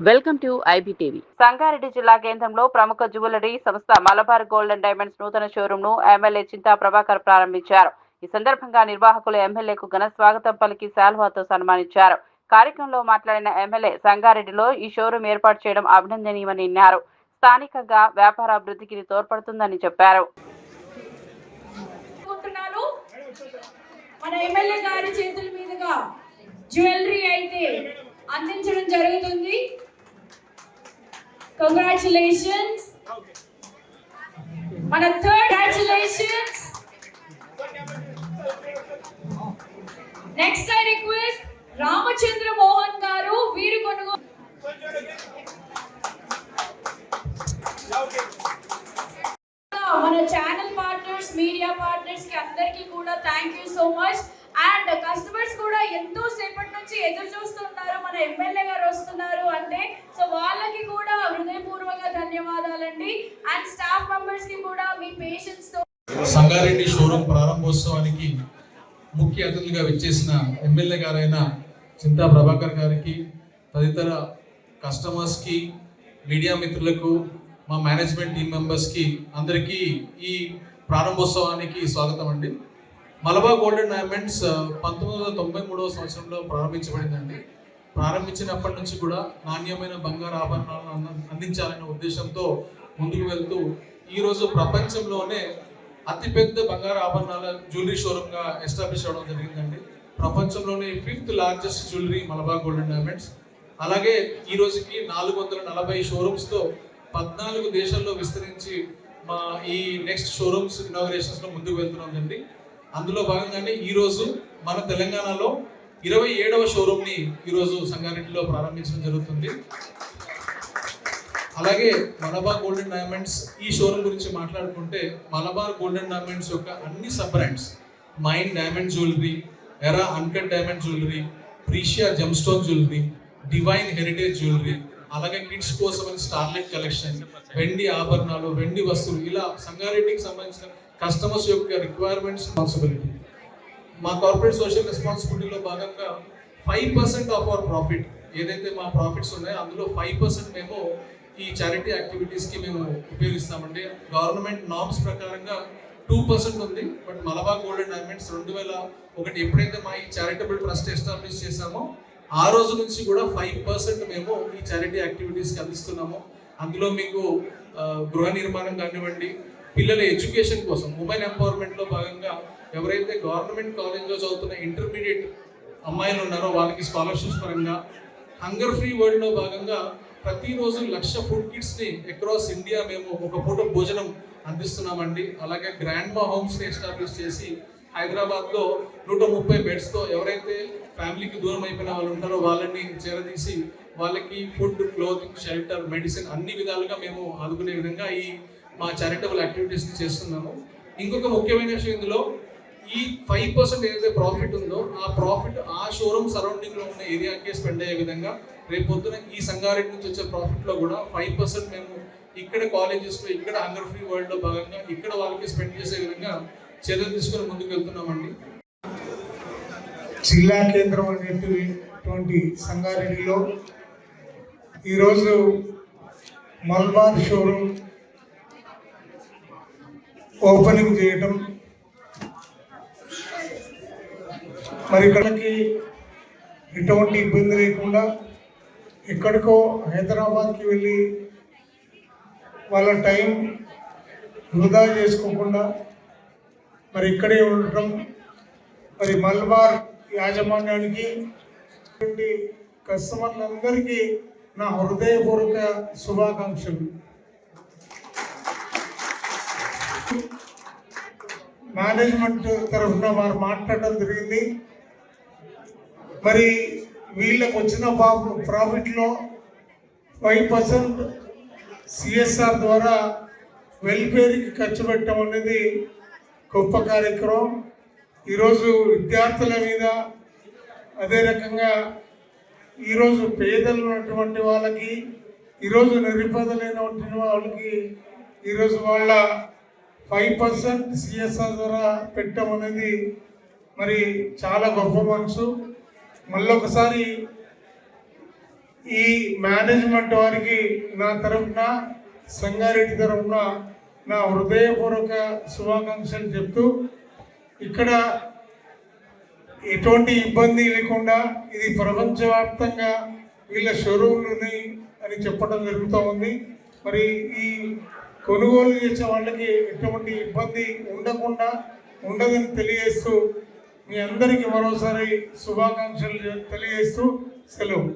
Welcome to IBTV. Sangareddy జిల్లా కేంద్రంలో ప్రముఖ జ్యువెలరీ సంస్థ మలబార్ గోల్డ్ అండ్ డైమండ్స్ నూతన షోరూమ్ ను ఎమ్మెల్యే చింతా ప్రభాకర్ ప్రారంభించారు. ఈ సందర్భంగా నిర్వాహకులు ఎమ్మెల్యేకు ఘన స్వాగతం పలికి శాల్వాతో సన్మానించారు. కార్యక్రమంలో మాట్లాడిన ఎమ్మెల్యే సంగారెడ్డిలో ఈ షోరూమ్ ఏర్పాటు చేయడం అభినందనీయమని అన్నారు. స్థానికంగా వ్యాపార అభివృద్ధికి తోడ్పడుతుందని చెప్పారు. మన ఎమ్మెల్యే గారి చేతుల మీదుగా జ్యువెలరీ అయితే అందించడం జరుగుతుంది. Congratulations. మన third congratulations. Next I request Ramachandra Mohan గారు వీరు కొనుగోలు మన ఛానల్ పార్ట్నర్స్ మీడియా పార్ట్నర్స్ కి అందరికీ కూడా thank you so much. And customers కూడా ఎంతో సేపటి నుంచి ఎదురు చూస్తున్నారు మన ఎమ్మెల్యే గారు వస్తున్నారు అంటే. సో వాళ్ళకి కూడా హృదయపూర్వక ధన్యవాదాలండి. అండ్ స్టాఫ్ మెంబర్స్ కి కూడా మీ పేషెన్స్ తో సంగారెడ్డి షోరూమ్ ప్రారంభోత్సవానికి ముఖ్య అతిథులుగా విచ్చేసిన ఎమ్మెల్యే గారైన చింతా ప్రభాకర్ గారికి, తదితర కస్టమర్స్ కి, మీడియా మిత్రులకు, మా మేనేజ్మెంట్ టీం మెంబర్స్ కి అందరికీ ఈ ప్రారంభోత్సవానికి స్వాగతం అండి. మలబార్ గోల్డ్ అండ్ డైమండ్స్ 1993 సంవత్సరంలో ప్రారంభించబడిందండి. ప్రారంభించినప్పటి నుంచి కూడా నాణ్యమైన బంగారు ఆభరణాలను అందించాలనే ఉద్దేశంతో ముందుకు వెళ్తూ ఈరోజు ప్రపంచంలోనే అతిపెద్ద బంగారు ఆభరణాల జ్యువెలరీ షోరూమ్గా ఎస్టాబ్లిష్ అవ్వడం జరిగిందండి. ప్రపంచంలోనే 5th largest jewellery Malabar gold and diamonds. అలాగే ఈ రోజుకి 440 షోరూమ్స్తో 14 దేశాల్లో విస్తరించి మా ఈ నెక్స్ట్ షోరూమ్స్ ఇనాగరేషన్స్లో ముందుకు వెళ్తున్నామండి. అందులో భాగంగానే ఈరోజు మన తెలంగాణలో 27వ షోరూమ్ని ఈరోజు సంగారెడ్డిలో ప్రారంభించడం జరుగుతుంది. అలాగే మలబార్ గోల్డ్ అండ్ డైమండ్స్ ఈ షోరూమ్ గురించి మాట్లాడుకుంటే, మలబార్ గోల్డ్ అండ్ డైమండ్స్ యొక్క అన్ని sub brands, mine diamond jewellery, era uncut diamond jewellery, Precia gemstone jewellery, divine heritage jewellery, అలాగే కిడ్స్ కోసం స్టార్లైట్ కలెక్షన్, వెండి ఆభరణాలు, వెండి వస్తువులు, ఇలా సంగారెడ్డికి సంబంధించిన కస్టమర్స్ యొక్క రిక్వైర్మెంట్స్, రెస్పాన్సిబిలిటీ. మా కార్పొరేట్ సోషల్ రెస్పాన్సిబిలిటీలో భాగంగా 5% ఆఫ్ అవర్ ప్రాఫిట్, ఏదైతే మా ప్రాఫిట్స్ ఉన్నాయో అందులో 5% మేము ఈ చారిటీ యాక్టివిటీస్కి మేము ఉపయోగిస్తామండి. గవర్నమెంట్ నార్మ్స్ ప్రకారంగా 2% ఉంది. But Malabar gold and diamonds 2001 ఎప్పుడైతే మా ఈ చారిటబుల్ ట్రస్ట్ ఎస్టాబ్లిష్ చేశామో ఆ రోజు నుంచి కూడా 5% మేము ఈ చారిటీ యాక్టివిటీస్కి అందిస్తున్నాము. అందులో మీకు గృహ నిర్మాణం కానివ్వండి, పిల్లల ఎడ్యుకేషన్ కోసం, ఉమెన్ ఎంపవర్మెంట్లో భాగంగా ఎవరైతే గవర్నమెంట్ కాలేజ్లో చదువుతున్న ఇంటర్మీడియట్ అమ్మాయిలు ఉన్నారో వాళ్ళకి స్కాలర్షిప్స్ పరంగా, హంగర్ ఫ్రీ వరల్డ్లో భాగంగా ప్రతిరోజు 1,00,000 ఫుడ్ కిట్స్ని అక్రాస్ ఇండియా మేము ఒక పూట భోజనం అందిస్తున్నామండి. అలాగే గ్రాండ్ మా హోమ్స్ని ఎస్టాబ్లిష్ చేసి హైదరాబాద్లో 130 బెడ్స్తో ఎవరైతే ఫ్యామిలీకి దూరం అయిపోయిన వాళ్ళు ఉంటారో వాళ్ళని చేరదీసి వాళ్ళకి ఫుడ్, క్లోతింగ్, షెల్టర్, మెడిసిన్ అన్ని విధాలుగా మేము ఆదుకునే విధంగా ఈ మా చారిటబుల్ యాక్టివిటీస్ని చేస్తున్నాము. ఇంకొక ముఖ్యమైన విషయం, ఇందులో ఈ 5% ఏదైతే ప్రాఫిట్ ఉందో ఆ ప్రాఫిట్ ఆ షోరూమ్ సరౌండింగ్లో ఉన్న ఏరియాకే స్పెండ్ అయ్యే విధంగా రేపు పొద్దున ఈ సంగారెడ్డి నుంచి వచ్చే ప్రాఫిట్లో కూడా 5% మేము ఇక్కడ కాలేజెస్లో, ఇక్కడ హంగర్ ఫ్రీ వరల్డ్లో భాగంగా ఇక్కడ వాళ్ళకి స్పెండ్ చేసే విధంగా చర్యలు తీసుకొని ముందుకు వెళ్తున్నామండి. జిల్లా కేంద్రం అనేటువంటి సంగారెడ్డిలో ఈరోజు మల్బార్ షోరూమ్ ఓపెనింగ్ చేయటం, మరి ఇక్కడికి ఎటువంటి ఇబ్బంది లేకుండా ఎక్కడికో హైదరాబాద్కి వెళ్ళి వాళ్ళ టైం వృధా చేసుకోకుండా మరి ఇక్కడే ఉండటం, మరి మల్బార్ యాజమాన్యానికి, కస్టమర్లందరికీ నా హృదయపూర్వక శుభాకాంక్షలు. మేనేజ్మెంట్ తరఫున వారు మాట్లాడడం జరిగింది. మరి వీళ్ళకు వచ్చిన ప్రాఫిట్లో 5% సిఎస్ఆర్ ద్వారా వెల్ఫేర్కి ఖర్చు పెట్టడం అనేది గొప్ప కార్యక్రమం. ఈరోజు విద్యార్థుల మీద, అదే రకంగా ఈరోజు పేదలు ఉన్నటువంటి వాళ్ళకి, ఈరోజు నిరుపేదలైనటువంటి వాళ్ళకి ఈరోజు వాళ్ళ 5% సిఎస్ఆర్ ద్వారా పెట్టడం అనేది మరి చాలా గొప్ప మనసు. మళ్ళొకసారి ఈ మేనేజ్మెంట్ వారికి నా తరఫున సంగారెడ్డి తరఫున నా హృదయపూర్వక శుభాకాంక్షలు చెప్తూ ఇక్కడ ఎటువంటి ఇబ్బంది లేకుండా ఇది ప్రపంచవ్యాప్తంగా వీళ్ళ షోరూమ్లు ఉన్నాయి అని చెప్పడం జరుగుతూ ఉంది. మరి ఈ కొనుగోలు చేసే వాళ్ళకి ఎటువంటి ఇబ్బంది ఉండదని తెలియజేస్తూ మీ అందరికీ మరోసారి శుభాకాంక్షలు తెలియజేస్తూ సెలవు.